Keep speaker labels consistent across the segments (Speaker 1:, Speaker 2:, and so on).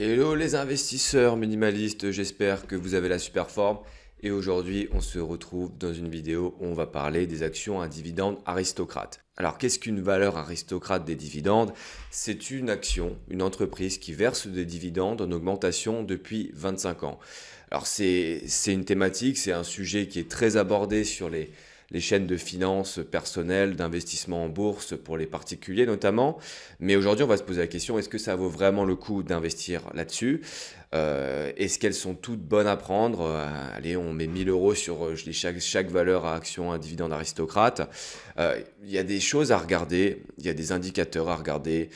Speaker 1: Hello les investisseurs minimalistes, j'espère que vous avez la super forme. Et aujourd'hui, on se retrouve dans une vidéo où on va parler des actions à dividendes aristocrates. Alors, qu'est-ce qu'une valeur aristocrate des dividendes? C'est une action, une entreprise qui verse des dividendes en augmentation depuis 25 ans. Alors, c'est une thématique, c'est un sujet qui est très abordé sur les chaînes de finances personnelles, d'investissement en bourse pour les particuliers notamment. Mais aujourd'hui, on va se poser la question, est-ce que ça vaut vraiment le coup d'investir là-dessus? Est-ce qu'elles sont toutes bonnes à prendre? Allez, on met 1000 euros sur chaque valeur à action, un dividende aristocrate. Il y a des choses à regarder, il y a des indicateurs à regarder,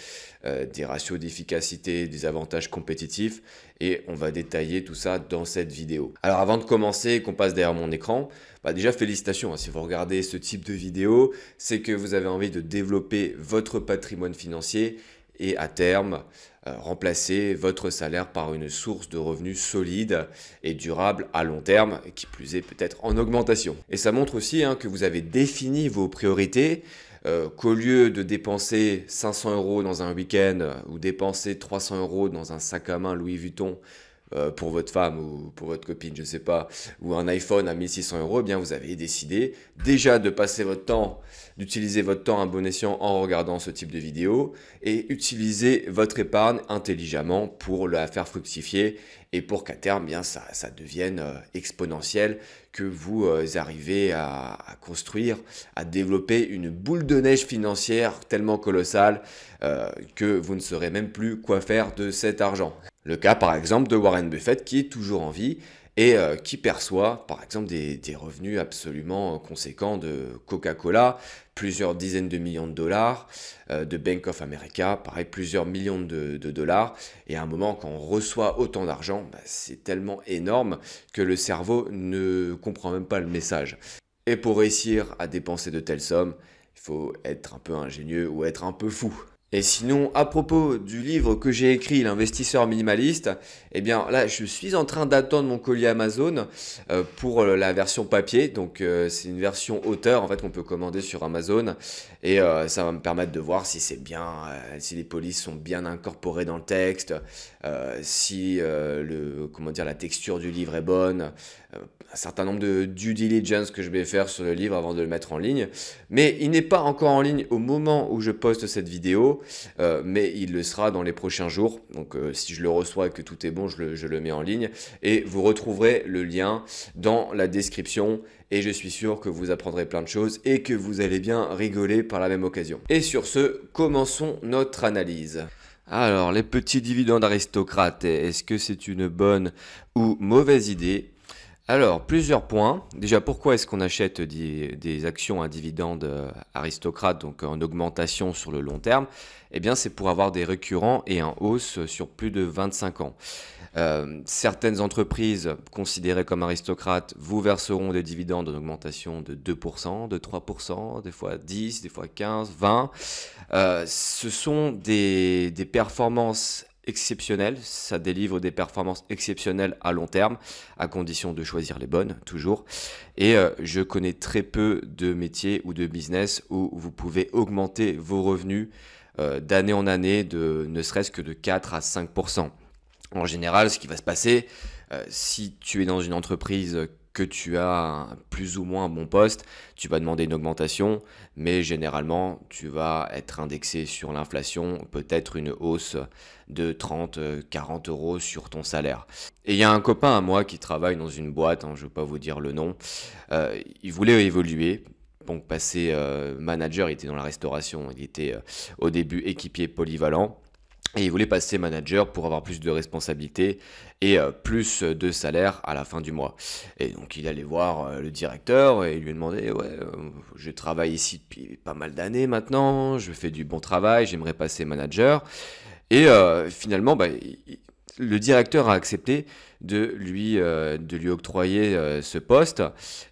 Speaker 1: des ratios d'efficacité, des avantages compétitifs, et on va détailler tout ça dans cette vidéo. Alors avant de commencer, qu'on passe derrière mon écran, déjà félicitations, hein, si vous regardez ce type de vidéo, c'est que vous avez envie de développer votre patrimoine financier et à terme, remplacer votre salaire par une source de revenus solide et durable à long terme, qui plus est peut-être en augmentation. Et ça montre aussi que vous avez défini vos priorités, qu'au lieu de dépenser 500 euros dans un week-end ou dépenser 300 euros dans un sac à main Louis Vuitton, pour votre femme ou pour votre copine, je ne sais pas, ou un iPhone à 1600 euros, eh bien vous avez décidé déjà de passer votre temps, d'utiliser votre temps à bon escient en regardant ce type de vidéo et utiliser votre épargne intelligemment pour la faire fructifier et pour qu'à terme, bien ça devienne exponentiel, que vous arrivez à construire, à développer une boule de neige financière tellement colossale que vous ne saurez même plus quoi faire de cet argent. Le cas par exemple de Warren Buffett qui est toujours en vie et qui perçoit par exemple des revenus absolument conséquents de Coca-Cola, plusieurs dizaines de millions de dollars, de Bank of America, pareil, plusieurs millions de dollars. Et à un moment, quand on reçoit autant d'argent, c'est tellement énorme que le cerveau ne comprend même pas le message. Et pour réussir à dépenser de telles sommes, il faut être un peu ingénieux ou être un peu fou. Et sinon, à propos du livre que j'ai écrit, L'investisseur minimaliste, eh bien là, je suis en train d'attendre mon colis Amazon pour la version papier. Donc, c'est une version auteur en fait qu'on peut commander sur Amazon. Et ça va me permettre de voir si c'est bien, si les polices sont bien incorporées dans le texte, si la texture du livre est bonne, un certain nombre de due diligence que je vais faire sur le livre avant de le mettre en ligne. Mais il n'est pas encore en ligne au moment où je poste cette vidéo, mais il le sera dans les prochains jours. Donc si je le reçois et que tout est bon, je le mets en ligne. Et vous retrouverez le lien dans la description. Et je suis sûr que vous apprendrez plein de choses et que vous allez bien rigoler par la même occasion. Et sur ce, commençons notre analyse. Alors, les petits dividendes aristocrates, est-ce que c'est une bonne ou mauvaise idée? Alors, plusieurs points. Déjà, pourquoi est-ce qu'on achète des actions à dividendes aristocrates, donc en augmentation sur le long terme? Eh bien, c'est pour avoir des récurrents et en hausse sur plus de 25 ans. Certaines entreprises considérées comme aristocrates vous verseront des dividendes en augmentation de 2%, de 3%, des fois 10, des fois 15, 20. Ce sont des performances exceptionnelles, ça délivre des performances exceptionnelles à long terme, à condition de choisir les bonnes, toujours. Et je connais très peu de métiers ou de business où vous pouvez augmenter vos revenus d'année en année de ne serait-ce que de 4 à 5%. En général, ce qui va se passer, si tu es dans une entreprise que tu as plus ou moins un bon poste, tu vas demander une augmentation, mais généralement, tu vas être indexé sur l'inflation, peut-être une hausse de 30, 40 euros sur ton salaire. Et il y a un copain à moi qui travaille dans une boîte, je ne vais pas vous dire le nom, il voulait évoluer. Donc passer manager, il était dans la restauration, il était au début équipier polyvalent. Et il voulait passer manager pour avoir plus de responsabilités et plus de salaire à la fin du mois. Et donc il allait voir le directeur et il lui demandait ouais, je travaille ici depuis pas mal d'années maintenant, je fais du bon travail, j'aimerais passer manager. Et finalement, le directeur a accepté de lui octroyer ce poste.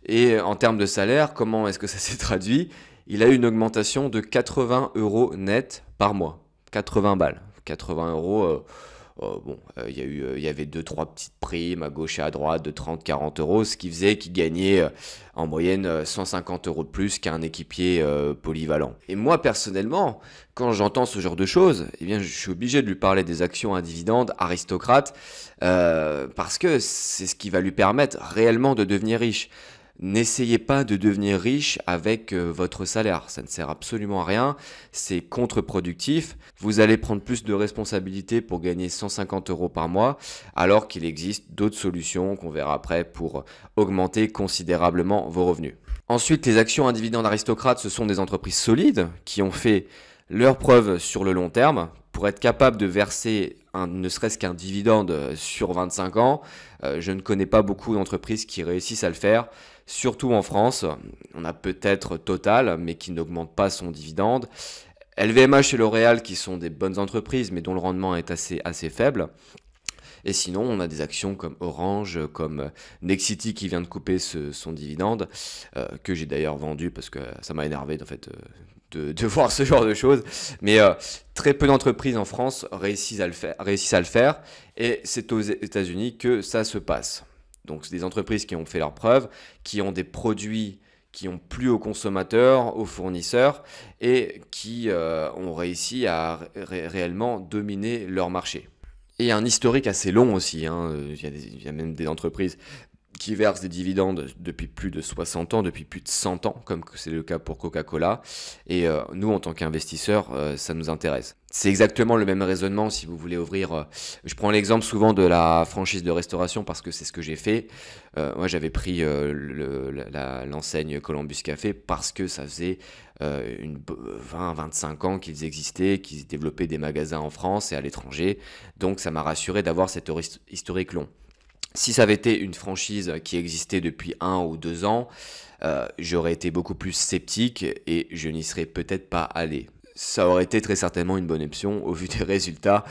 Speaker 1: Et en termes de salaire, comment est-ce que ça s'est traduit? Il a eu une augmentation de 80 euros net par mois. 80 balles. 80 euros, Il y avait deux, trois petites primes à gauche et à droite de 30, 40 euros, ce qui faisait qu'il gagnait en moyenne 150 euros de plus qu'un équipier polyvalent. Et moi, personnellement, quand j'entends ce genre de choses, eh bien, je suis obligé de lui parler des actions à dividendes aristocrates parce que c'est ce qui va lui permettre réellement de devenir riche. N'essayez pas de devenir riche avec votre salaire, ça ne sert absolument à rien, c'est contre-productif. Vous allez prendre plus de responsabilités pour gagner 150 euros par mois, alors qu'il existe d'autres solutions qu'on verra après pour augmenter considérablement vos revenus. Ensuite, les actions à dividendes aristocrates, ce sont des entreprises solides qui ont fait leurs preuves sur le long terme. Pour être capable de verser ne serait-ce qu'un dividende sur 25 ans, je ne connais pas beaucoup d'entreprises qui réussissent à le faire. Surtout en France, on a peut-être Total, mais qui n'augmente pas son dividende. LVMH et L'Oréal, qui sont des bonnes entreprises, mais dont le rendement est assez faible. Et sinon, on a des actions comme Orange, comme Nexity qui vient de couper son dividende, que j'ai d'ailleurs vendu parce que ça m'a énervé en fait, de voir ce genre de choses. Mais très peu d'entreprises en France réussissent à le faire, et c'est aux États-Unis que ça se passe. Donc, c'est des entreprises qui ont fait leurs preuves, qui ont des produits qui ont plu aux consommateurs, aux fournisseurs, et qui ont réussi à réellement dominer leur marché. Et un historique assez long aussi, hein. Il y a même des entreprises qui versent des dividendes depuis plus de 60 ans, depuis plus de 100 ans, comme c'est le cas pour Coca-Cola. Et nous, en tant qu'investisseurs, ça nous intéresse. C'est exactement le même raisonnement si vous voulez ouvrir... je prends l'exemple souvent de la franchise de restauration parce que c'est ce que j'ai fait. Moi, j'avais pris l'enseigne Columbus Café parce que ça faisait 20-25 ans qu'ils existaient, qu'ils développaient des magasins en France et à l'étranger. Donc, ça m'a rassuré d'avoir cet historique long. Si ça avait été une franchise qui existait depuis 1 ou 2 ans, j'aurais été beaucoup plus sceptique et je n'y serais peut-être pas allé. Ça aurait été très certainement une bonne option au vu des résultats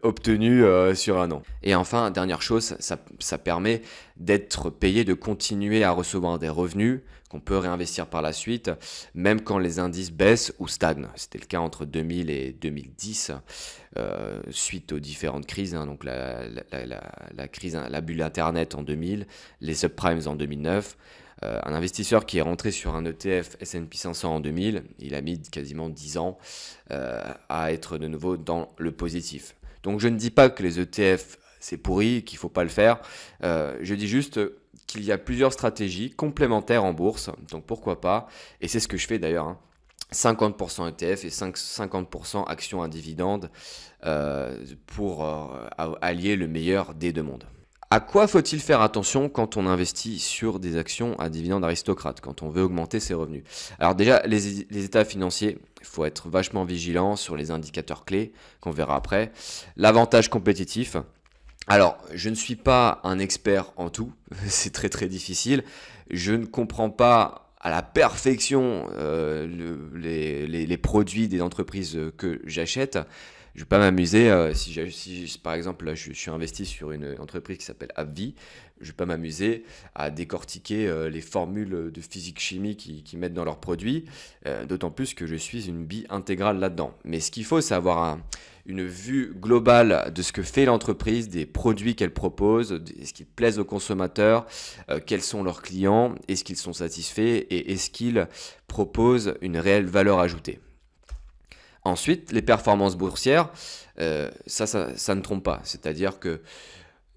Speaker 1: obtenus sur 1 an. Et enfin, dernière chose, ça permet d'être payé, de continuer à recevoir des revenus qu'on peut réinvestir par la suite, même quand les indices baissent ou stagnent. C'était le cas entre 2000 et 2010, suite aux différentes crises, hein, donc la crise, la bulle Internet en 2000, les subprimes en 2009. Un investisseur qui est rentré sur un ETF S&P 500 en 2000, il a mis quasiment 10 ans à être de nouveau dans le positif. Donc je ne dis pas que les ETF c'est pourri, qu'il ne faut pas le faire. Je dis juste qu'il y a plusieurs stratégies complémentaires en bourse, donc pourquoi pas. Et c'est ce que je fais d'ailleurs, hein. 50% ETF et 50% actions à dividendes pour allier le meilleur des deux mondes. À quoi faut-il faire attention quand on investit sur des actions à dividendes aristocrates, quand on veut augmenter ses revenus? Alors déjà, les états financiers, il faut être vachement vigilant sur les indicateurs clés qu'on verra après. L'avantage compétitif. Alors, je ne suis pas un expert en tout, c'est très difficile. Je ne comprends pas à la perfection les produits des entreprises que j'achète. Je ne vais pas m'amuser, si par exemple là, je suis investi sur une entreprise qui s'appelle AbbVie, je ne vais pas m'amuser à décortiquer les formules de physique-chimie qu'ils mettent dans leurs produits, d'autant plus que je suis une bille intégrale là-dedans. Mais ce qu'il faut, c'est avoir une vue globale de ce que fait l'entreprise, des produits qu'elle propose, est-ce qu'ils plaisent aux consommateurs, quels sont leurs clients, est-ce qu'ils sont satisfaits et est-ce qu'ils proposent une réelle valeur ajoutée. Ensuite, les performances boursières, ça ne trompe pas. C'est-à-dire que,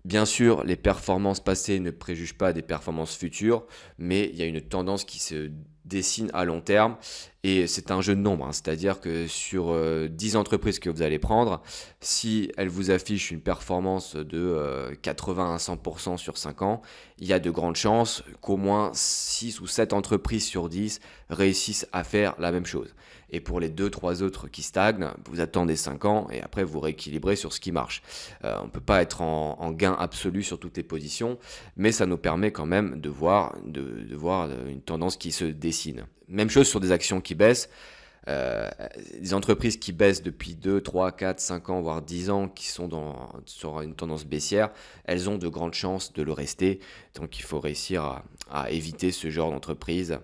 Speaker 1: bien sûr, les performances passées ne préjugent pas des performances futures, mais il y a une tendance qui se dessine à long terme et c'est un jeu de nombres, hein. C'est-à-dire que sur 10 entreprises que vous allez prendre, si elles vous affichent une performance de 80 à 100% sur 5 ans, il y a de grandes chances qu'au moins 6 ou 7 entreprises sur 10 réussissent à faire la même chose. Et pour les 2-3 autres qui stagnent, vous attendez 5 ans et après vous rééquilibrez sur ce qui marche. On ne peut pas être en gain absolu sur toutes les positions, mais ça nous permet quand même de voir une tendance qui se dessine. Même chose sur des actions qui baissent. Des entreprises qui baissent depuis 2, 3, 4, 5 ans, voire 10 ans, qui sont sur une tendance baissière, elles ont de grandes chances de le rester. Donc il faut réussir à éviter ce genre d'entreprise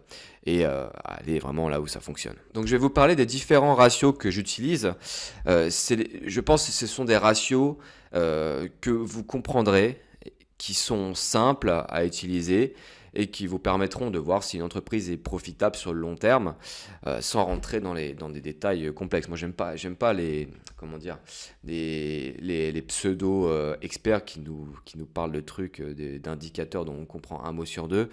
Speaker 1: et à aller vraiment là où ça fonctionne. Donc je vais vous parler des différents ratios que j'utilise. Je pense que ce sont des ratios que vous comprendrez, qui sont simples à utiliser et qui vous permettront de voir si une entreprise est profitable sur le long terme, sans rentrer dans des détails complexes. Moi, j'aime pas les, comment dire, les pseudo experts qui nous parlent de trucs, d'indicateurs dont on comprend un mot sur deux.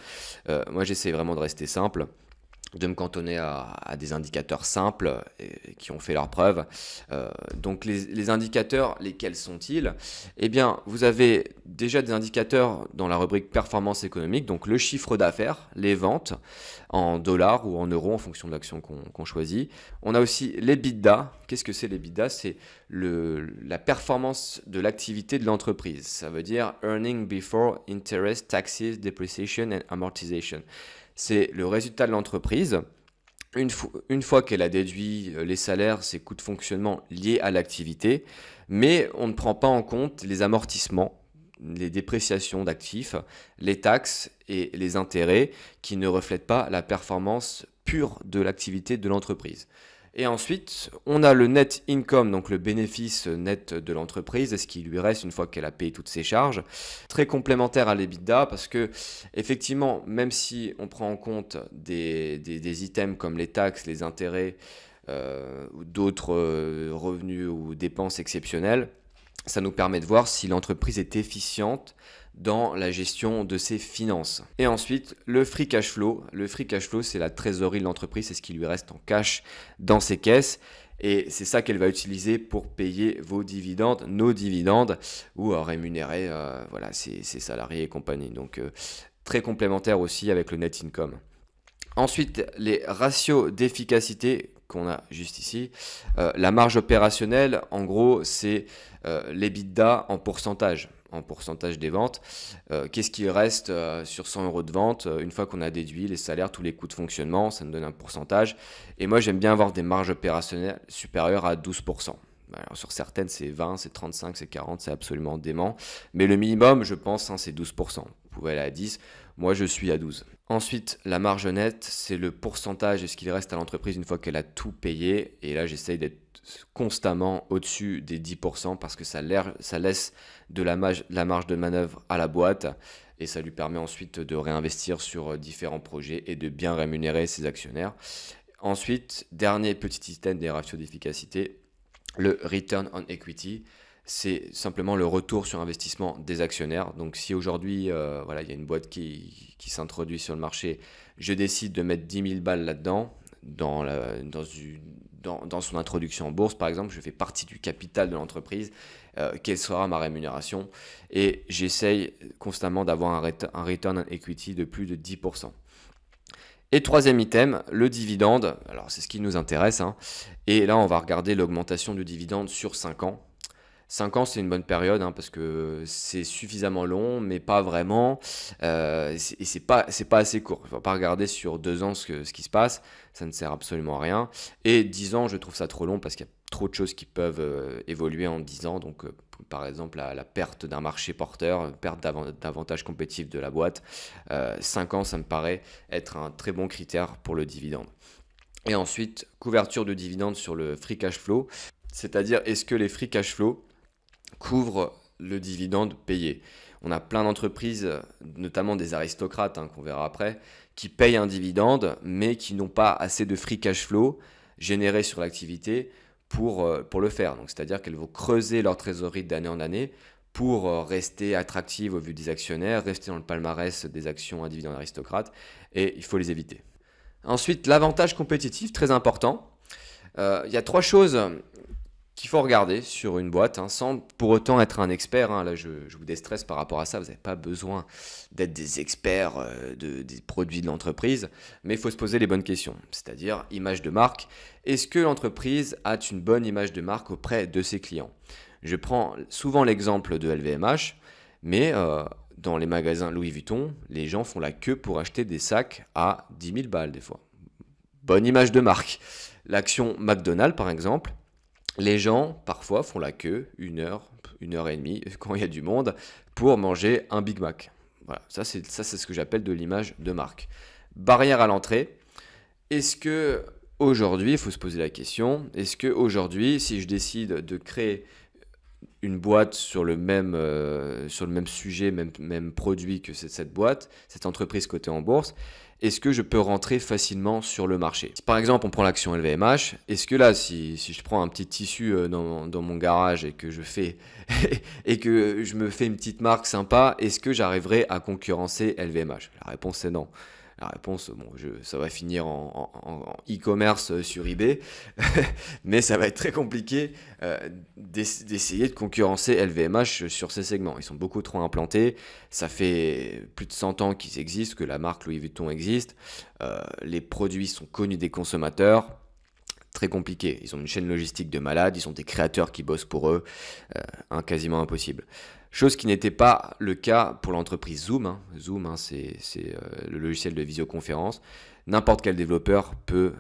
Speaker 1: Moi, j'essaie vraiment de rester simple, de me cantonner à des indicateurs simples qui ont fait leurs preuves. Donc les indicateurs, lesquels sont-ils? Eh bien, vous avez déjà des indicateurs dans la rubrique performance économique, donc le chiffre d'affaires, les ventes en dollars ou en euros en fonction de l'action qu'on choisit. On a aussi l'EBITDA. Qu'est-ce que c'est l'EBITDA? C'est la performance de l'activité de l'entreprise. Ça veut dire Earning Before Interest, Taxes, Depreciation and Amortization. C'est le résultat de l'entreprise une fois qu'elle a déduit les salaires, ses coûts de fonctionnement liés à l'activité, mais on ne prend pas en compte les amortissements, les dépréciations d'actifs, les taxes et les intérêts qui ne reflètent pas la performance pure de l'activité de l'entreprise. Et ensuite, on a le net income, donc le bénéfice net de l'entreprise, et ce qui lui reste une fois qu'elle a payé toutes ses charges. Très complémentaire à l'EBITDA parce que, effectivement, même si on prend en compte des items comme les taxes, les intérêts ou d'autres revenus ou dépenses exceptionnelles, ça nous permet de voir si l'entreprise est efficiente dans la gestion de ses finances. Et ensuite, le free cash flow. Le free cash flow, c'est la trésorerie de l'entreprise, c'est ce qui lui reste en cash dans ses caisses. Et c'est ça qu'elle va utiliser pour payer vos dividendes, nos dividendes, ou rémunérer voilà, ses salariés et compagnie. Donc, très complémentaire aussi avec le net income. Ensuite, les ratios d'efficacité qu'on a juste ici. La marge opérationnelle, en gros, c'est l'EBITDA en pourcentage des ventes. Qu'est-ce qui reste sur 100 euros de vente une fois qu'on a déduit les salaires, tous les coûts de fonctionnement, ça nous donne un pourcentage. Et moi, j'aime bien avoir des marges opérationnelles supérieures à 12%. Alors, sur certaines, c'est 20, c'est 35, c'est 40, c'est absolument dément. Mais le minimum, je pense, c'est 12%. Vous pouvez aller à 10. Moi, je suis à 12. Ensuite, la marge nette, c'est le pourcentage de ce qu'il reste à l'entreprise une fois qu'elle a tout payé. Et là, j'essaye d'être constamment au-dessus des 10% parce que ça laisse de la marge de manœuvre à la boîte et ça lui permet ensuite de réinvestir sur différents projets et de bien rémunérer ses actionnaires. Ensuite, dernier petit item des ratios d'efficacité, le return on equity. C'est simplement le retour sur investissement des actionnaires. Donc si aujourd'hui, voilà, il y a une boîte qui s'introduit sur le marché, je décide de mettre 10 000 balles là-dedans, dans son introduction en bourse, par exemple, je fais partie du capital de l'entreprise, quelle sera ma rémunération? Et j'essaye constamment d'avoir un return on equity de plus de 10%. Et troisième item, le dividende. Alors c'est ce qui nous intéresse, hein. Et là, on va regarder l'augmentation du dividende sur 5 ans. 5 ans, c'est une bonne période hein, parce que c'est suffisamment long, mais pas vraiment. Et c'est pas assez court. Il ne faut pas regarder sur 2 ans ce qui se passe. Ça ne sert absolument à rien. Et 10 ans, je trouve ça trop long parce qu'il y a trop de choses qui peuvent évoluer en 10 ans. Donc, par exemple, la perte d'un marché porteur, perte d'avantage compétitif de la boîte. 5 ans, ça me paraît être un très bon critère pour le dividende. Et ensuite, couverture de dividende sur le free cash flow. C'est-à-dire, est-ce que les free cash flow couvre le dividende payé? On a plein d'entreprises, notamment des aristocrates qu'on verra après, qui payent un dividende mais qui n'ont pas assez de free cash flow généré sur l'activité pour le faire. Donc, c'est-à-dire qu'elles vont creuser leur trésorerie d'année en année pour rester attractives au vu des actionnaires, rester dans le palmarès des actions à dividende aristocrate et il faut les éviter. Ensuite, l'avantage compétitif, très important. Il y a 3 choses qu'il faut regarder sur une boîte, sans pour autant être un expert. Là, je vous déstresse par rapport à ça. Vous n'avez pas besoin d'être des experts des produits de l'entreprise, mais il faut se poser les bonnes questions. C'est-à-dire, image de marque. Est-ce que l'entreprise a une bonne image de marque auprès de ses clients? Je prends souvent l'exemple de LVMH, mais dans les magasins Louis Vuitton, les gens font la queue pour acheter des sacs à 10 000 balles des fois. Bonne image de marque. L'action McDonald's, par exemple, les gens, parfois, font la queue 1 heure et demie, quand il y a du monde, pour manger un Big Mac. Voilà, ça c'est ce que j'appelle de l'image de marque. Barrière à l'entrée. Est-ce que aujourd'hui, il faut se poser la question, est-ce que aujourd'hui, si je décide de créer une boîte sur le même sujet, même produit que cette boîte, cette entreprise cotée en bourse, est-ce que je peux rentrer facilement sur le marché? Si par exemple on prend l'action LVMH, est-ce que là, si je prends un petit tissu dans mon garage et que je me fais une petite marque sympa, est-ce que j'arriverai à concurrencer LVMH? La réponse est non. La réponse, bon, ça va finir en e-commerce sur eBay, mais ça va être très compliqué d'essayer de concurrencer LVMH sur ces segments. Ils sont beaucoup trop implantés, ça fait plus de 100 ans qu'ils existent, que la marque Louis Vuitton existe, les produits sont connus des consommateurs. Très compliqué, ils ont une chaîne logistique de malades, ils ont des créateurs qui bossent pour eux, quasiment impossible. Chose qui n'était pas le cas pour l'entreprise Zoom. Zoom, c'est le logiciel de visioconférence. N'importe quel développeur peut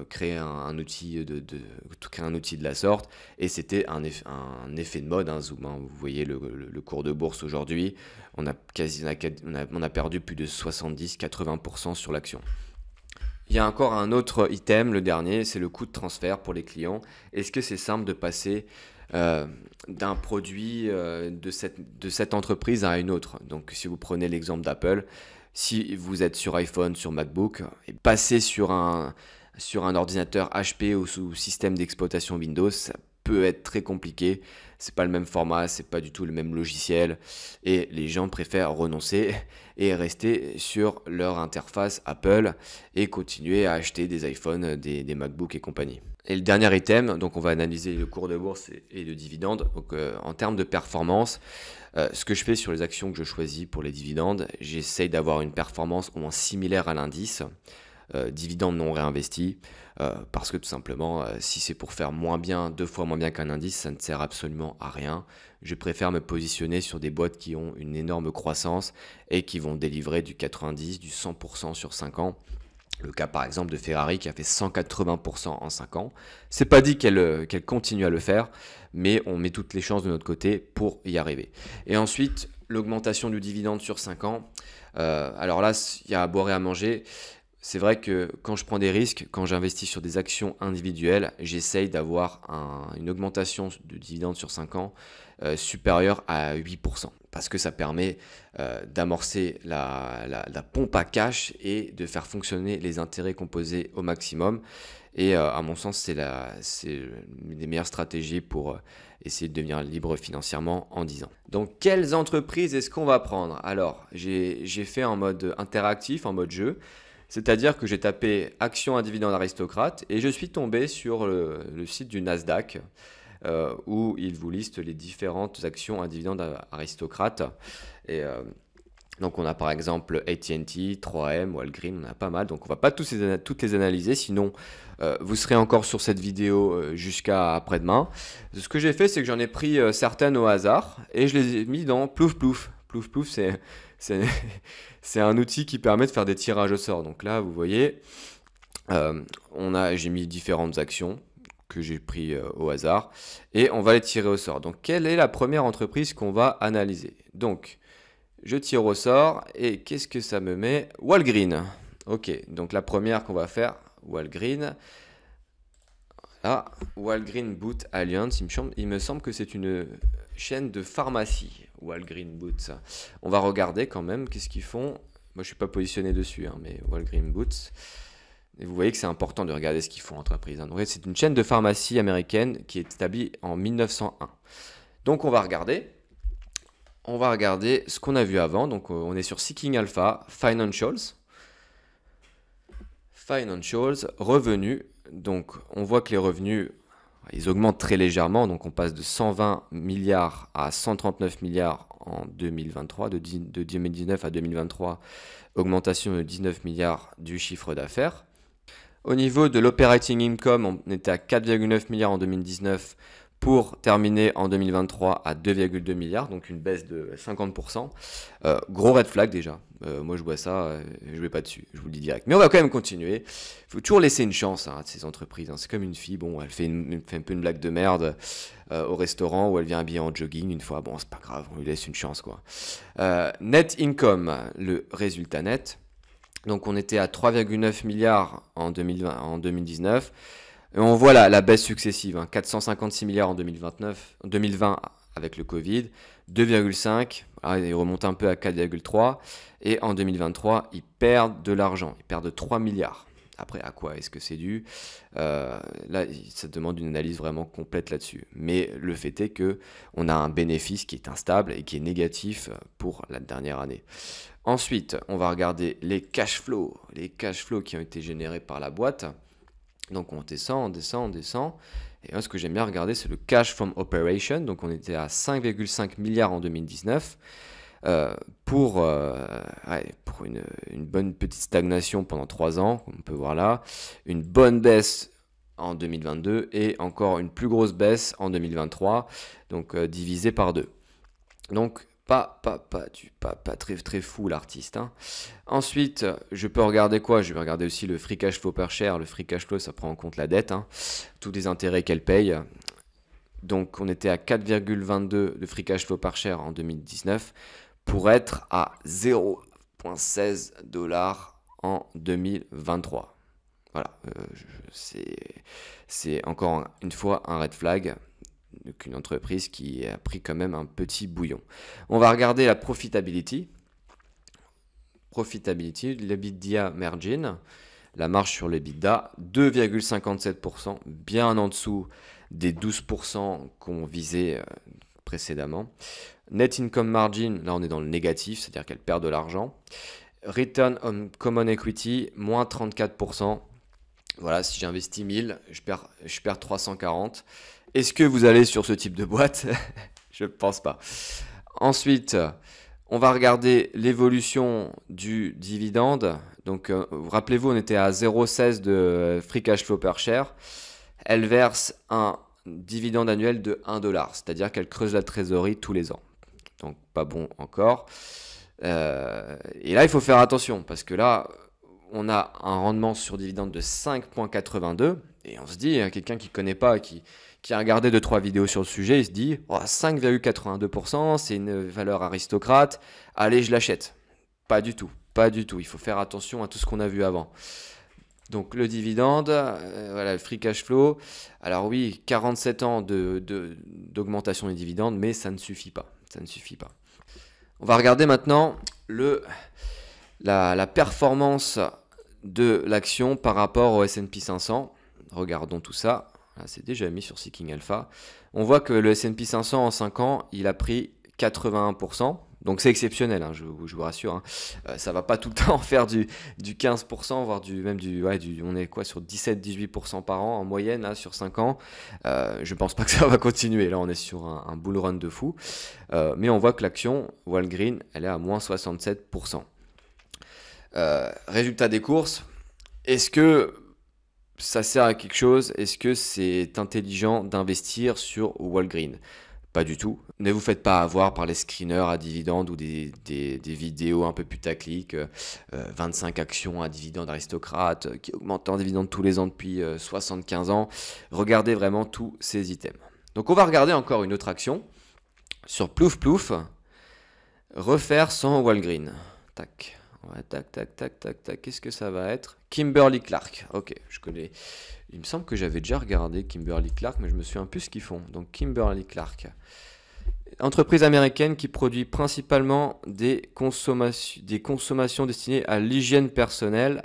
Speaker 1: créer un outil de la sorte, et c'était un effet de mode, Zoom. Vous voyez le cours de bourse aujourd'hui, on a perdu plus de 70-80% sur l'action. Il y a encore un autre item, le dernier, c'est le coût de transfert pour les clients. Est-ce que c'est simple de passer d'un produit de cette entreprise à une autre? Donc si vous prenez l'exemple d'Apple, si vous êtes sur iPhone, sur MacBook, et passer sur un ordinateur HP ou sous système d'exploitation Windows, ça peut être très compliqué. C'est pas le même format, c'est pas du tout le même logiciel, et les gens préfèrent renoncer et rester sur leur interface Apple et continuer à acheter des iPhones, des MacBooks et compagnie. Et le dernier item, donc on va analyser le cours de bourse et le dividende. Donc en termes de performance, ce que je fais sur les actions que je choisis pour les dividendes, j'essaye d'avoir une performance au moins similaire à l'indice, dividendes non réinvestis, parce que tout simplement, si c'est pour faire deux fois moins bien qu'un indice, ça ne sert absolument à rien. Je préfère me positionner sur des boîtes qui ont une énorme croissance et qui vont délivrer du 90, du 100% sur 5 ans. Le cas par exemple de Ferrari qui a fait 180% en 5 ans. C'est pas dit qu'elle continue à le faire, mais on met toutes les chances de notre côté pour y arriver. Et ensuite, l'augmentation du dividende sur 5 ans. Alors là, il y a à boire et à manger. C'est vrai que quand je prends des risques, quand j'investis sur des actions individuelles, j'essaye d'avoir une augmentation de dividende sur 5 ans supérieure à 8%. Parce que ça permet d'amorcer la pompe à cash et de faire fonctionner les intérêts composés au maximum. Et à mon sens, c'est une des meilleures stratégies pour essayer de devenir libre financièrement en 10 ans. Donc, quelles entreprises est-ce qu'on va prendre? Alors, j'ai fait en mode interactif, en mode jeu. C'est-à-dire que j'ai tapé Action à dividende aristocrate et je suis tombé sur le site du Nasdaq où il vous liste les différentes actions à dividende aristocrate. Et donc on a par exemple AT&T, 3M, Walgreens, on a pas mal. Donc on va pas toutes les analyser, sinon vous serez encore sur cette vidéo jusqu'à après-demain. Ce que j'ai fait, c'est que j'en ai pris certaines au hasard et je les ai mis dans Plouf Plouf. Plouf Plouf, c'est un outil qui permet de faire des tirages au sort. Donc là, vous voyez, j'ai mis différentes actions que j'ai pris au hasard et on va les tirer au sort. Donc, quelle est la première entreprise qu'on va analyser? Donc, je tire au sort et qu'est-ce que ça me met? Walgreens. Ok, donc la première qu'on va faire, Walgreens. Là, Walgreens Boots Alliance, il me semble que c'est une chaîne de pharmacie, Walgreens Boots. On va regarder quand même qu'est-ce qu'ils font. Moi, je ne suis pas positionné dessus, mais Walgreens Boots. Et vous voyez que c'est important de regarder ce qu'ils font, entreprise. Donc, c'est une chaîne de pharmacie américaine qui est établie en 1901. Donc, on va regarder ce qu'on a vu avant. Donc, on est sur Seeking Alpha, Financials, revenus. Donc, on voit que les revenus, ils augmentent très légèrement. Donc, on passe de 120 milliards à 139 milliards en 2023, de 2019 à 2023, augmentation de 19 milliards du chiffre d'affaires. Au niveau de l'operating income, on était à 4,9 milliards en 2019 pour terminer en 2023 à 2,2 milliards, donc une baisse de 50%. Gros red flag déjà. Moi je vois ça, je vais pas dessus, je vous le dis direct. Mais on va quand même continuer. Il faut toujours laisser une chance à ces entreprises. C'est comme une fille, bon, elle fait un peu une blague de merde au restaurant où elle vient habillée en jogging une fois. Bon, c'est pas grave, on lui laisse une chance quoi. Net income, le résultat net. Donc on était à 3,9 milliards en 2019. Et on voit la baisse successive, 456 milliards en 2020 avec le Covid, 2,5, il remonte un peu à 4,3, et en 2023, ils perdent de l'argent, ils perdent 3 milliards. Après, à quoi est-ce que c'est dû? Là, ça demande une analyse vraiment complète là-dessus. Mais le fait est que on a un bénéfice qui est instable et qui est négatif pour la dernière année. Ensuite, on va regarder les cash flows qui ont été générés par la boîte. Donc on descend. Et moi, ce que j'aime bien regarder, c'est le cash from operation. Donc on était à 5,5 milliards en 2019 pour une bonne petite stagnation pendant 3 ans, comme on peut voir là. Une bonne baisse en 2022 et encore une plus grosse baisse en 2023, donc divisé par 2. Donc pas très fou l'artiste. Ensuite, je peux regarder quoi? Je vais regarder aussi le free cash flow per share. Le free cash flow, ça prend en compte la dette, tous les intérêts qu'elle paye. Donc, on était à 4,22 de free cash flow per share en 2019 pour être à 0,16 $ en 2023. Voilà, c'est encore une fois un red flag. Une entreprise qui a pris quand même un petit bouillon. On va regarder la profitability. L'EBITDA margin, la marge sur l'EBITDA, 2,57%, bien en dessous des 12% qu'on visait précédemment. Net income margin, là on est dans le négatif, c'est-à-dire qu'elle perd de l'argent. Return on common equity, moins 34%. Voilà, si j'investis 1000, je perds 340. Est-ce que vous allez sur ce type de boîte? Je ne pense pas. Ensuite, on va regarder l'évolution du dividende. Donc, rappelez-vous, on était à 0,16 de free cash flow per share. Elle verse un dividende annuel de 1 $, c'est-à-dire qu'elle creuse la trésorerie tous les ans. Donc, pas bon encore. Et là, il faut faire attention parce que là, on a un rendement sur dividende de 5,82 et on se dit, quelqu'un qui ne connaît pas, qui a regardé 2-3 vidéos sur le sujet, il se dit 5,82%, c'est une valeur aristocrate, allez je l'achète. Pas du tout, il faut faire attention à tout ce qu'on a vu avant. Donc le dividende, voilà, le free cash flow, alors oui, 47 ans d'augmentation des dividendes, mais ça ne suffit pas, On va regarder maintenant la performance de l'action par rapport au S&P 500. Regardons tout ça. Là, c'est déjà mis sur Seeking Alpha. On voit que le S&P 500 en 5 ans, il a pris 81%. Donc c'est exceptionnel, je vous rassure. Ça va pas tout le temps faire du 15%, voire on est quoi sur 17-18% par an en moyenne là, sur 5 ans. Je pense pas que ça va continuer. Là, on est sur un bull run de fou. Mais on voit que l'action Walgreens, elle est à moins 67%. Résultat des courses, est-ce que ça sert à quelque chose? Est-ce que c'est intelligent d'investir sur Walgreens? Pas du tout. Ne vous faites pas avoir par les screeners à dividendes ou des vidéos un peu putaclic. 25 actions à dividendes aristocrates qui augmentent en dividendes tous les ans depuis 75 ans. Regardez vraiment tous ces items. Donc on va regarder encore une autre action sur Plouf Plouf. Refaire sans Walgreens. Tac. Ouais, tac. Qu'est-ce que ça va être? Kimberly-Clark. Ok, je connais. Il me semble que j'avais déjà regardé Kimberly-Clark, mais je me souviens plus ce qu'ils font. Donc Kimberly-Clark. Entreprise américaine qui produit principalement des consommations destinées à l'hygiène personnelle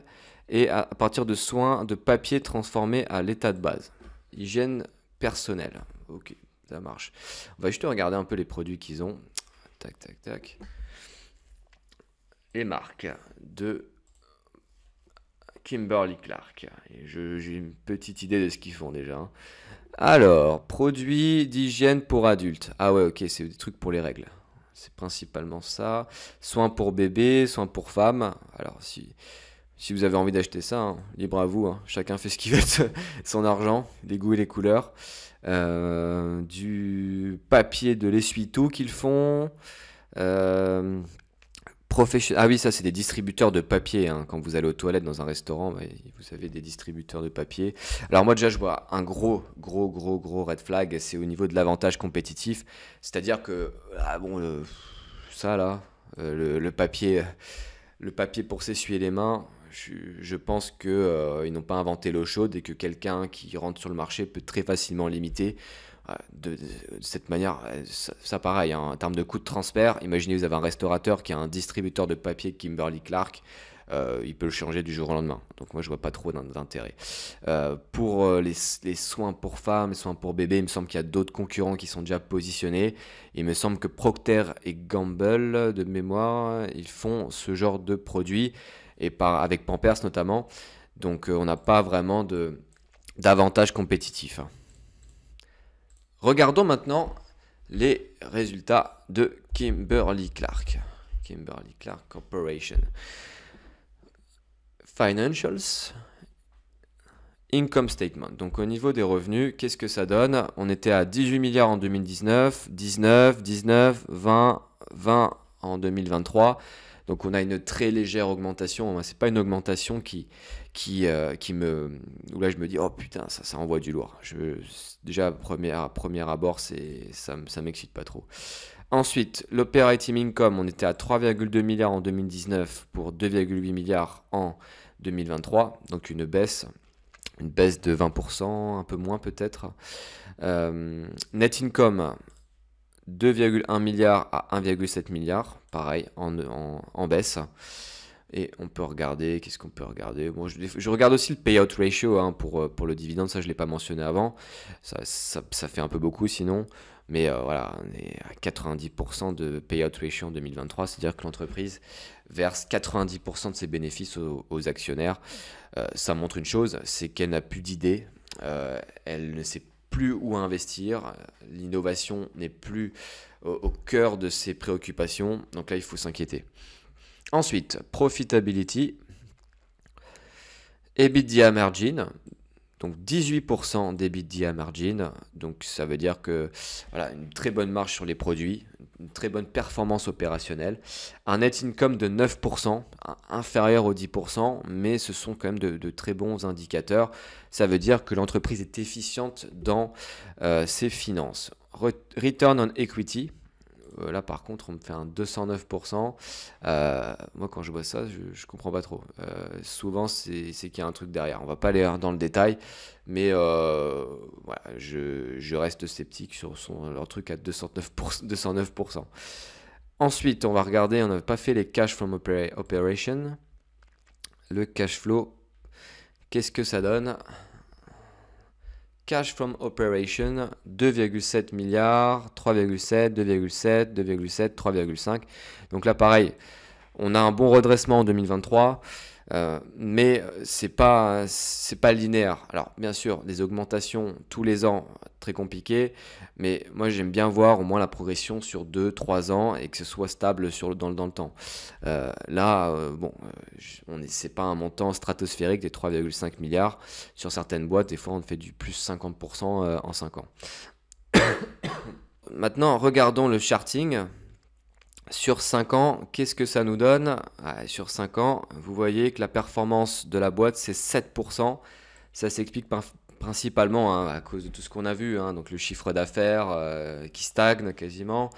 Speaker 1: et à partir de soins de papier transformés à l'état de base. Hygiène personnelle. Ok, ça marche. On va juste regarder un peu les produits qu'ils ont. Tac. Les marques de Kimberly-Clark. J'ai une petite idée de ce qu'ils font déjà. Alors, produits d'hygiène pour adultes. Ah ouais, ok, c'est des trucs pour les règles. C'est principalement ça. Soins pour bébés, soins pour femmes. Alors, si vous avez envie d'acheter ça, libre à vous. Chacun fait ce qu'il veut de son argent, les goûts et les couleurs. Du papier de l'essuie-tout qu'ils font. Euh, Ah oui, ça c'est des distributeurs de papier, hein. Quand vous allez aux toilettes dans un restaurant, bah, vous avez des distributeurs de papier. Alors moi déjà je vois un gros red flag, c'est au niveau de l'avantage compétitif. C'est-à-dire que, ah bon, ça là, le papier pour s'essuyer les mains, je pense que, ils n'ont pas inventé l'eau chaude et que quelqu'un qui rentre sur le marché peut très facilement l'imiter. De cette manière, ça pareil, hein, en termes de coût de transfert, imaginez vous avez un restaurateur qui a un distributeur de papier Kimberly-Clark, il peut le changer du jour au lendemain. Donc moi je vois pas trop d'intérêt. Pour les soins pour femmes, les soins pour bébés, il me semble qu'il y a d'autres concurrents qui sont déjà positionnés. Il me semble que Procter et Gamble, de mémoire, ils font ce genre de produits, avec Pampers notamment. Donc on n'a pas vraiment d'avantage compétitif, hein. Regardons maintenant les résultats de Kimberly-Clark. Kimberly-Clark Corporation. Financials. Income statement. Donc au niveau des revenus, qu'est-ce que ça donne? On était à 18 milliards en 2019, 19, 19, 20, 20 en 2023. Donc on a une très légère augmentation. C'est pas une augmentation où là je me dis oh putain ça envoie du lourd. Déjà premier abord ça m'excite pas trop. Ensuite l'operating income, on était à 3,2 milliards en 2019 pour 2,8 milliards en 2023. Donc une baisse de 20%, un peu moins peut-être. Net income, 2,1 milliards à 1,7 milliard, pareil, en baisse. Et on peut regarder, qu'est-ce qu'on peut regarder? Bon, je regarde aussi le payout ratio, hein, pour le dividende, ça je ne l'ai pas mentionné avant. Ça fait un peu beaucoup sinon. Mais voilà, on est à 90% de payout ratio en 2023, c'est-à-dire que l'entreprise verse 90% de ses bénéfices aux actionnaires. Ça montre une chose, c'est qu'elle n'a plus d'idées, elle ne sait plus où investir, l'innovation n'est plus au cœur de ses préoccupations, donc là il faut s'inquiéter. Ensuite, profitability, EBITDA margin, donc 18% d'EBITDA margin, donc ça veut dire que voilà, une très bonne marge sur les produits, une très bonne performance opérationnelle, un net income de 9%, inférieur aux 10%, mais ce sont quand même de très bons indicateurs. Ça veut dire que l'entreprise est efficiente dans ses finances. Return on equity. Là par contre on me fait un 209%. Moi quand je vois ça je comprends pas trop. Souvent c'est qu'il y a un truc derrière. On va pas aller dans le détail, mais voilà, je reste sceptique sur leur truc à 209%. Ensuite on va regarder, on n'a pas fait les cash from operation. Le cash flow, qu'est-ce que ça donne? Cash from operation, 2,7 milliards, 3,7, 2,7, 2,7, 3,5. Donc là, pareil, on a un bon redressement en 2023, mais c'est pas linéaire. Alors, bien sûr, des augmentations tous les ans, très compliqué, mais moi j'aime bien voir au moins la progression sur 2-3 ans et que ce soit stable dans le temps. C'est pas un montant stratosphérique des 3,5 milliards. Sur certaines boîtes, des fois on fait du plus 50% en 5 ans. Maintenant, regardons le charting. Sur 5 ans, qu'est-ce que ça nous donne? Sur 5 ans, vous voyez que la performance de la boîte, c'est 7%. Ça s'explique principalement, hein, à cause de tout ce qu'on a vu, hein, donc le chiffre d'affaires qui stagne quasiment,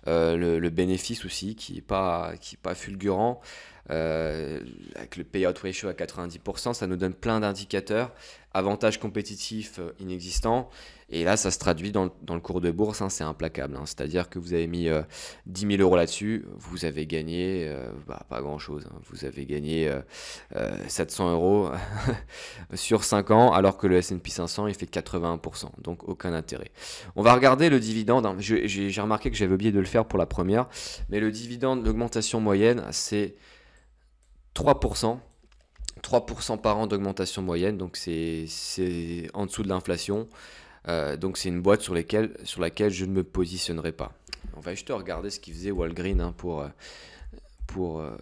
Speaker 1: le bénéfice aussi qui n'est pas fulgurant, avec le payout ratio à 90%, ça nous donne plein d'indicateurs, avantages compétitifs inexistants, et là ça se traduit dans le cours de bourse, hein, c'est implacable, hein, c'est-à-dire que vous avez mis 10 000 euros là-dessus, vous avez gagné pas grand-chose, hein, vous avez gagné 700 euros sur 5 ans, alors que le S&P 500 il fait 81%, donc aucun intérêt. On va regarder le dividende, hein. J'ai remarqué que j'avais oublié de le faire pour la première, mais le dividende, l'augmentation moyenne, c'est 3%. 3% par an d'augmentation moyenne, donc c'est en dessous de l'inflation. Donc c'est une boîte sur laquelle je ne me positionnerai pas. On va juste regarder ce qu'il faisait Walgreen, hein, pour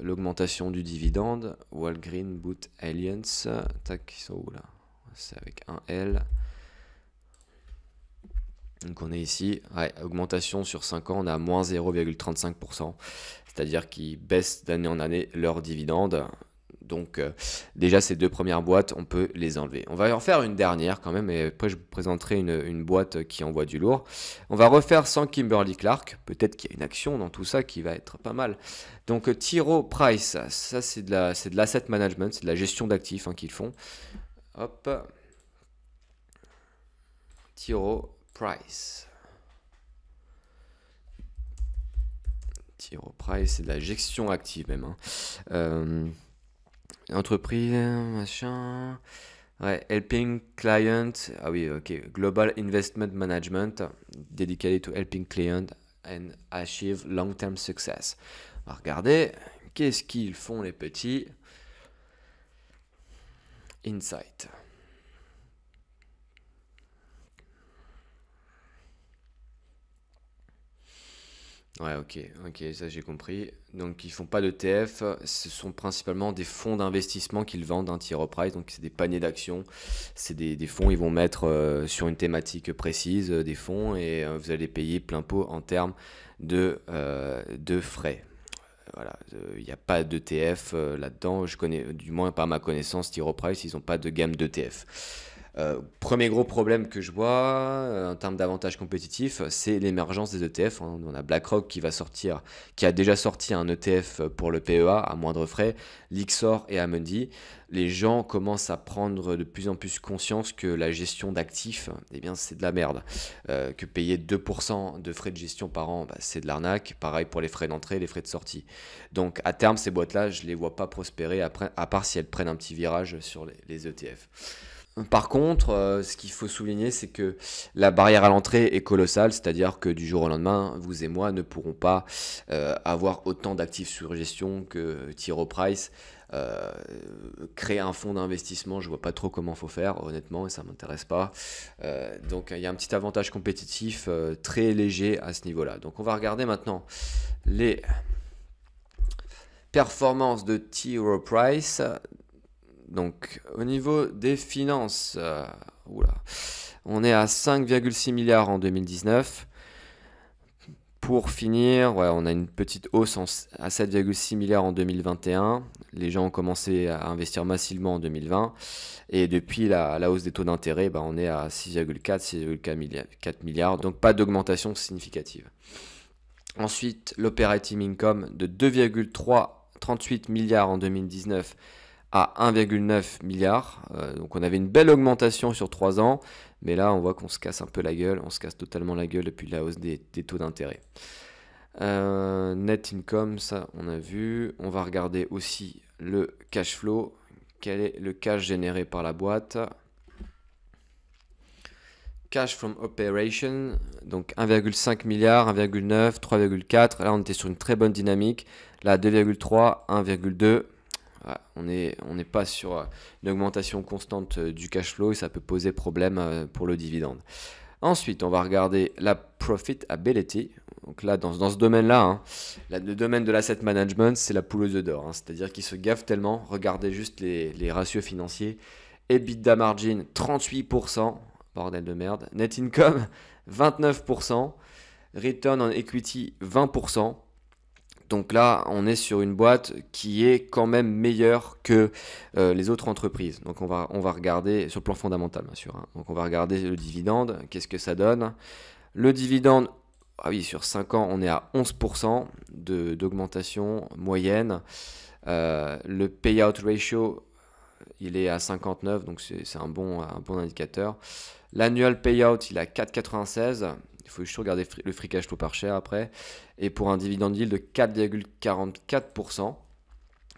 Speaker 1: l'augmentation du dividende. Walgreen Boot Alliance. Tac, ils sont où là? C'est avec un L. Donc on est ici, ouais, augmentation sur 5 ans, on est à moins 0,35%, c'est-à-dire qu'ils baissent d'année en année leurs dividendes. Donc déjà ces 2 premières boîtes, on peut les enlever. On va en faire une dernière quand même, et après je vous présenterai une boîte qui envoie du lourd. On va refaire sans Kimberly-Clark, peut-être qu'il y a une action dans tout ça qui va être pas mal. Donc T. Rowe Price, ça c'est de l'asset management, c'est de la gestion d'actifs hein, qu'ils font. Hop, T. Rowe Price. T. Rowe Price, c'est de la gestion active même. Hein. Entreprise, machin. Ouais, helping client. Ah oui, ok. Global Investment Management, dedicated to helping client and achieve long-term success. On va regarder, qu'est-ce qu'ils font les petits? Insight. Ouais, ok, ça j'ai compris. Donc ils font pas d'ETF, ce sont principalement des fonds d'investissement qu'ils vendent un T. Rowe Price, donc c'est des paniers d'actions, c'est des fonds, ils vont mettre sur une thématique précise des fonds et vous allez payer plein pot en termes de frais. Voilà, il n'y a pas d'ETF là-dedans, je connais, du moins pas à ma connaissance, T. Rowe Price, ils n'ont pas de gamme d'ETF. Premier gros problème que je vois en termes d'avantages compétitifs, c'est l'émergence des ETF. Hein. On a BlackRock qui va sortir, qui a déjà sorti un ETF pour le PEA à moindre frais, Lyxor et Amundi. Les gens commencent à prendre de plus en plus conscience que la gestion d'actifs, eh bien, c'est de la merde. Que payer 2% de frais de gestion par an, bah, c'est de l'arnaque. Pareil pour les frais d'entrée, les frais de sortie. Donc à terme, ces boîtes-là, je ne les vois pas prospérer, après, à part si elles prennent un petit virage sur les ETF. Par contre, ce qu'il faut souligner, c'est que la barrière à l'entrée est colossale, c'est-à-dire que du jour au lendemain, vous et moi ne pourrons pas avoir autant d'actifs sur gestion que T. Rowe Price. Créer un fonds d'investissement, je vois pas trop comment faut faire, honnêtement, et ça m'intéresse pas. Donc il y a un petit avantage compétitif très léger à ce niveau-là. Donc on va regarder maintenant les performances de T. Rowe Price. Donc, au niveau des finances, on est à 5,6 milliards en 2019. Pour finir, ouais, on a une petite hausse à 7,6 milliards en 2021. Les gens ont commencé à investir massivement en 2020. Et depuis la hausse des taux d'intérêt, on est à 6,4 milliards. Donc, pas d'augmentation significative. Ensuite, l'operating income de 2,38 milliards en 2019 à 1,9 milliard. Donc on avait une belle augmentation sur 3 ans, mais là on voit qu'on se casse un peu la gueule, on se casse totalement la gueule depuis la hausse des taux d'intérêt. Net income, ça on a vu. On va regarder aussi le cash flow. Quel est le cash généré par la boîte? Cash from operation, donc 1,5 milliard, 1,9, 3,4. Là on était sur une très bonne dynamique. Là 2,3, 1,2. On n'est pas sur une augmentation constante du cash flow et ça peut poser problème pour le dividende. Ensuite, on va regarder la profitability. Donc là, dans ce domaine-là, hein, le domaine de l'asset management, c'est la poule aux œufs d'or. Hein, c'est-à-dire qu'ils se gavent tellement. Regardez juste les ratios financiers. EBITDA margin, 38%. Bordel de merde. Net income, 29%. Return on equity, 20%. Donc là, on est sur une boîte qui est quand même meilleure que les autres entreprises. Donc on va regarder sur le plan fondamental, bien sûr. Hein. Donc on va regarder le dividende. Qu'est-ce que ça donne? Le dividende, ah oui, sur 5 ans, on est à 11% d'augmentation moyenne. Le payout ratio, il est à 59, donc c'est un bon indicateur. L'annual payout, il est à 4,96. Il faut juste regarder le free cash flow par share après. Et pour un dividende yield de 4,44%.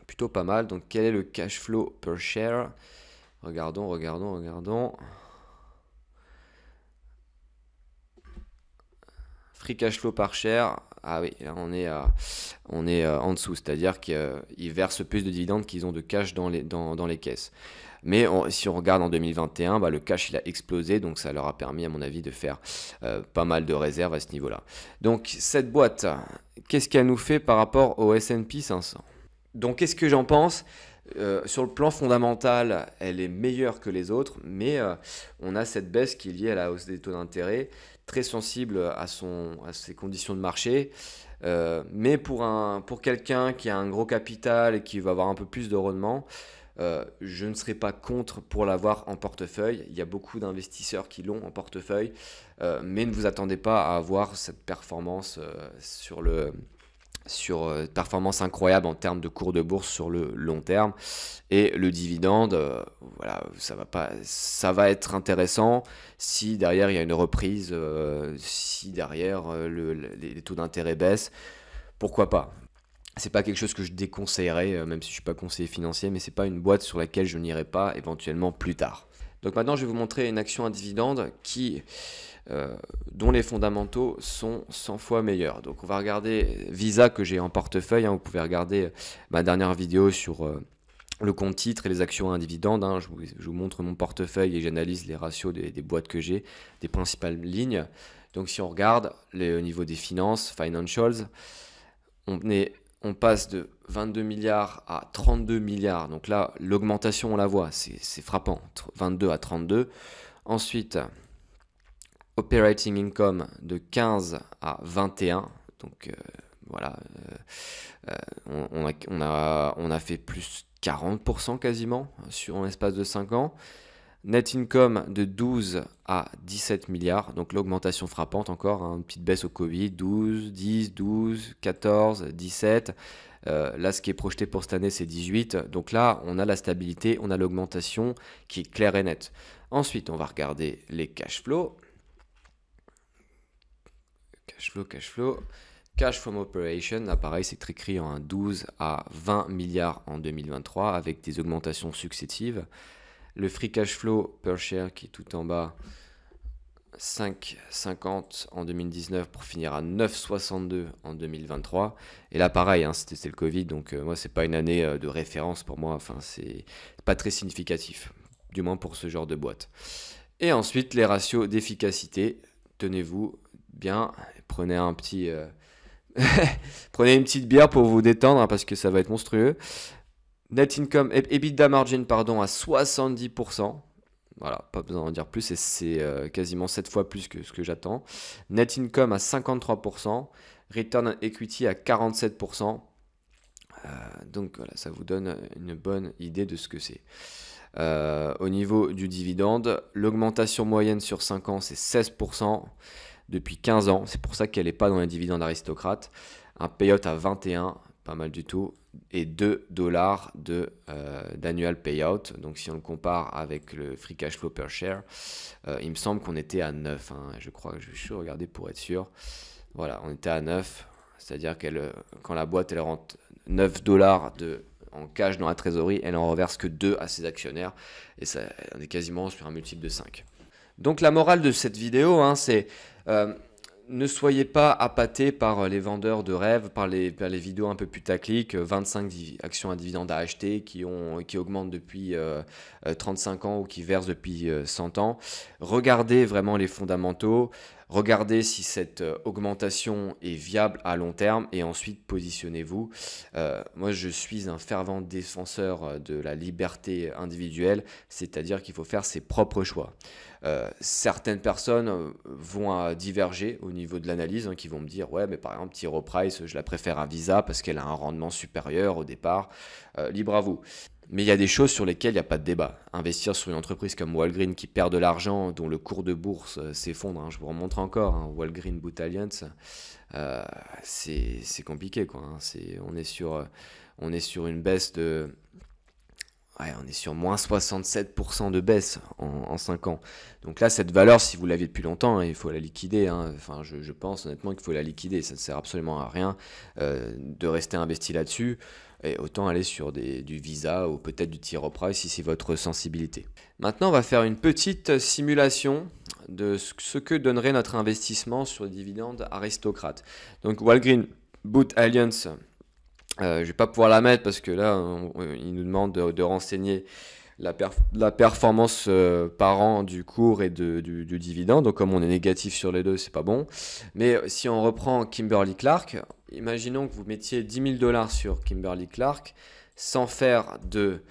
Speaker 1: Plutôt pas mal. Donc quel est le cash flow per share? Regardons. Free cash flow par share. Ah oui, là on est en dessous. C'est-à-dire qu'ils versent plus de dividendes qu'ils ont de cash dans les caisses. Mais si on regarde en 2021, le cash il a explosé, donc ça leur a permis à mon avis de faire pas mal de réserves à ce niveau-là. Donc cette boîte, qu'est-ce qu'elle nous fait par rapport au S&P 500? Donc qu'est-ce que j'en pense? Sur le plan fondamental, elle est meilleure que les autres, mais on a cette baisse qui est liée à la hausse des taux d'intérêt. très sensible à ses conditions de marché. Mais pour quelqu'un qui a un gros capital et qui va avoir un peu plus de rendement, je ne serais pas contre pour l'avoir en portefeuille. Il y a beaucoup d'investisseurs qui l'ont en portefeuille, mais ne vous attendez pas à avoir cette performance performance incroyable en termes de cours de bourse sur le long terme. Et le dividende, voilà, ça va être intéressant si derrière il y a une reprise, si derrière les taux d'intérêt baissent, pourquoi pas. C'est pas quelque chose que je déconseillerais, même si je suis pas conseiller financier, mais c'est pas une boîte sur laquelle je n'irai pas éventuellement plus tard. Donc maintenant, je vais vous montrer une action à dividende dont les fondamentaux sont 100 fois meilleurs. Donc on va regarder Visa que j'ai en portefeuille. Vous pouvez regarder ma dernière vidéo sur le compte titre et les actions à dividende. Je vous montre mon portefeuille et j'analyse les ratios des boîtes que j'ai, des principales lignes. Donc si on regarde au niveau des finances, financials, on passe de 22 milliards à 32 milliards. Donc là, l'augmentation, on la voit, c'est frappant. 22 à 32. Ensuite, operating income de 15 à 21. Donc voilà, on a fait plus 40% quasiment sur un espace de 5 ans. Net income de 12 à 17 milliards, donc l'augmentation frappante encore, une petite baisse au Covid, 12, 10, 12, 14, 17. Là, ce qui est projeté pour cette année, c'est 18. Donc là, on a la stabilité, on a l'augmentation qui est claire et nette. Ensuite, on va regarder les cash flows. Cash flow. Cash from operation, là pareil, c'est écrit en 12 à 20 milliards en 2023 avec des augmentations successives. Le free cash flow per share qui est tout en bas, 5,50 en 2019 pour finir à 9,62 en 2023. Et là pareil, c'était le Covid, donc moi c'est pas une année de référence pour moi, enfin c'est pas très significatif, du moins pour ce genre de boîte. Et ensuite les ratios d'efficacité, tenez-vous bien, prenez prenez une petite bière pour vous détendre parce que ça va être monstrueux. Net income, EBITDA margin, pardon, à 70%. Voilà, pas besoin d'en dire plus, et c'est quasiment 7 fois plus que ce que j'attends. Net income à 53%. Return on equity à 47%. Donc voilà, ça vous donne une bonne idée de ce que c'est. Au niveau du dividende, l'augmentation moyenne sur 5 ans, c'est 16% depuis 15 ans. C'est pour ça qu'elle n'est pas dans les dividendes aristocrates. Un payout à 21, pas mal du tout. Et 2 dollars d'annual payout. Donc si on le compare avec le free cash flow per share, il me semble qu'on était à 9. Je crois que je vais juste regarder pour être sûr. Voilà, on était à 9. C'est-à-dire quand la boîte elle rentre 9 dollars en cash dans la trésorerie, elle en reverse que 2 à ses actionnaire. Et ça, on est quasiment sur un multiple de 5. Donc la morale de cette vidéo, c'est ne soyez pas appâtés par les vendeurs de rêves, par les vidéos un peu putaclic, 25 actions à dividendes à acheter qui augmentent depuis 35 ans ou qui versent depuis 100 ans. Regardez vraiment les fondamentaux, regardez si cette augmentation est viable à long terme et ensuite positionnez-vous. Moi, je suis un fervent défenseur de la liberté individuelle, c'est-à-dire qu'il faut faire ses propres choix. Certaines personnes vont diverger au niveau de l'analyse, qui vont me dire ouais mais par exemple T. Rowe Price je la préfère à Visa parce qu'elle a un rendement supérieur au départ, libre à vous. Mais il y a des choses sur lesquelles il n'y a pas de débat. Investir sur une entreprise comme Walgreens qui perd de l'argent, dont le cours de bourse s'effondre, je vous remontre encore, Walgreens Boots Alliance, c'est compliqué quoi. On est sur une baisse de... Ouais, on est sur moins 67% de baisse en 5 ans. Donc là, cette valeur, si vous l'aviez depuis longtemps, il faut la liquider. Enfin, je pense honnêtement qu'il faut la liquider. Ça ne sert absolument à rien de rester investi là-dessus. Et autant aller sur du Visa ou peut-être du T. Rowe Price si c'est votre sensibilité. Maintenant, on va faire une petite simulation de ce que donnerait notre investissement sur les dividendes aristocrates. Donc Walgreens Boots Alliance... je ne vais pas pouvoir la mettre parce que là, il nous demande de renseigner la performance par an du cours et du dividende. Donc comme on est négatif sur les deux, c'est pas bon. Mais si on reprend Kimberly-Clark, imaginons que vous mettiez 10 000 dollars sur Kimberly-Clark sans faire de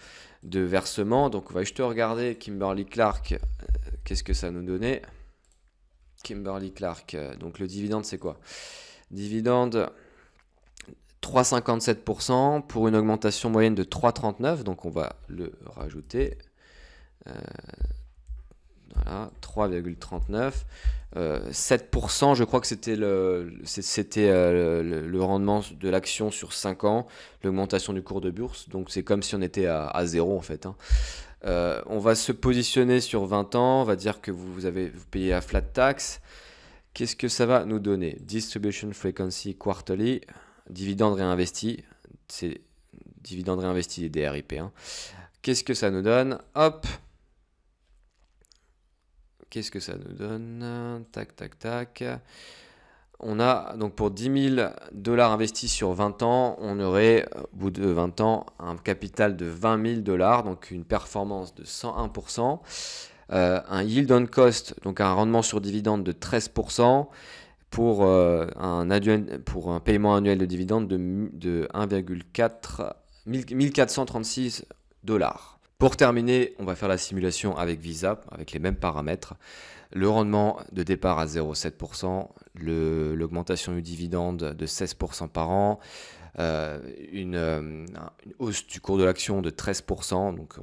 Speaker 1: versement. Donc on va juste regarder Kimberly-Clark, qu'est-ce que ça nous donnait. Kimberly-Clark. Donc le dividende, c'est quoi? Dividende 3,57% pour une augmentation moyenne de 3,39. Donc on va le rajouter. Voilà, 3,39. 7%, je crois que c'était le rendement de l'action sur 5 ans, l'augmentation du cours de bourse. Donc c'est comme si on était à 0 en fait. On va se positionner sur 20 ans, on va dire que vous payez la flat tax. Qu'est-ce que ça va nous donner? Distribution frequency quarterly, dividende réinvesti, c'est dividende réinvesti des DRIP. Qu'est-ce que ça nous donne? Hop! Qu'est-ce que ça nous donne? Tac, tac, tac. On a donc pour 10 000 $ investis sur 20 ans, on aurait au bout de 20 ans un capital de 20 000 $, donc une performance de 101%, un yield on cost, donc un rendement sur dividende de 13%, pour un paiement annuel de dividende de 1436 $. Pour terminer, on va faire la simulation avec Visa, avec les mêmes paramètres. Le rendement de départ à 0,7%, l'augmentation du dividende de 16% par an, une hausse du cours de l'action de 13%, donc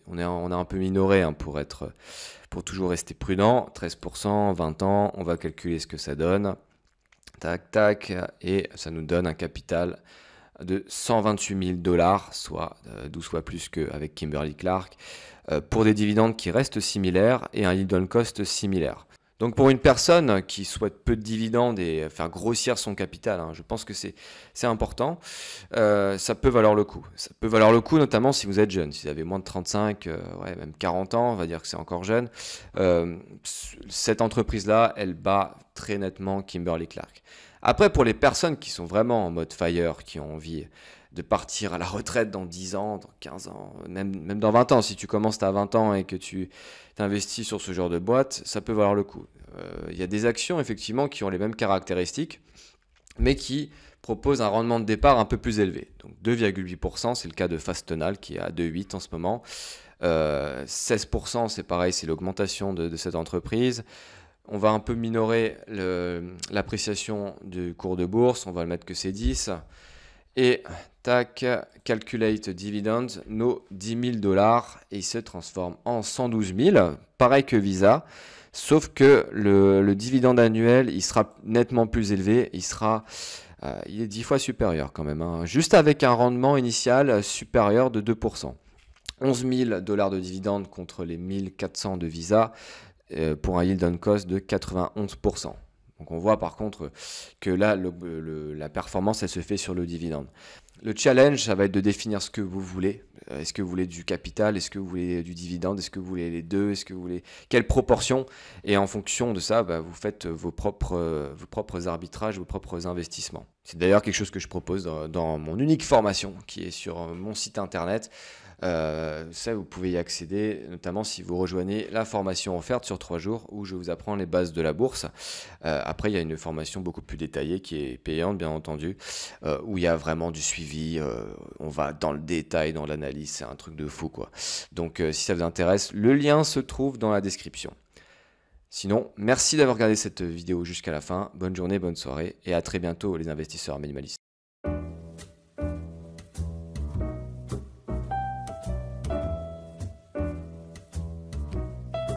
Speaker 1: on a un peu minoré pour toujours rester prudent. 13%, 20 ans, on va calculer ce que ça donne. Tac, tac, et ça nous donne un capital de 128 000 $, soit 12 fois plus qu'avec Kimberly-Clark, pour des dividendes qui restent similaires et un yield on cost similaire. Donc pour une personne qui souhaite peu de dividendes et faire grossir son capital, je pense que c'est important, ça peut valoir le coup. Ça peut valoir le coup notamment si vous êtes jeune, si vous avez moins de 35, même 40 ans, on va dire que c'est encore jeune. Cette entreprise-là, elle bat très nettement Kimberly-Clark. Après, pour les personnes qui sont vraiment en mode FIRE, qui ont envie de partir à la retraite dans 10 ans, dans 15 ans, même dans 20 ans, si tu commences à 20 ans et que tu t'investis sur ce genre de boîte, ça peut valoir le coup. Il y a des actions effectivement qui ont les mêmes caractéristiques, mais qui proposent un rendement de départ un peu plus élevé. Donc 2,8%, c'est le cas de Fastenal qui est à 2,8 en ce moment. 16%, c'est pareil, c'est l'augmentation de cette entreprise. On va un peu minorer l'appréciation du cours de bourse, on va le mettre que c'est 10. Et tac, calculate dividend, nos 10 000 $, et il se transforme en 112 000, pareil que Visa, sauf que le dividende annuel, il sera nettement plus élevé, il est 10 fois supérieur quand même, juste avec un rendement initial supérieur de 2%. 11 000 $ de dividende contre les 1400 de Visa, pour un yield on cost de 91%. Donc on voit par contre que là, la performance, elle se fait sur le dividende. Le challenge, ça va être de définir ce que vous voulez. Est-ce que vous voulez du capital? Est-ce que vous voulez du dividende? Est-ce que vous voulez les deux? Est-ce que vous voulez quelle proportion? Et en fonction de ça, vous faites vos propres arbitrages, vos propres investissements. C'est d'ailleurs quelque chose que je propose dans mon unique formation qui est sur mon site internet. Ça, vous pouvez y accéder, notamment si vous rejoignez la formation offerte sur 3 jours où je vous apprends les bases de la bourse. Après, il y a une formation beaucoup plus détaillée qui est payante, bien entendu, où il y a vraiment du suivi. On va dans le détail, dans l'analyse, c'est un truc de fou, quoi. Donc, si ça vous intéresse, le lien se trouve dans la description. Sinon, merci d'avoir regardé cette vidéo jusqu'à la fin. Bonne journée, bonne soirée et à très bientôt les investisseurs minimalistes.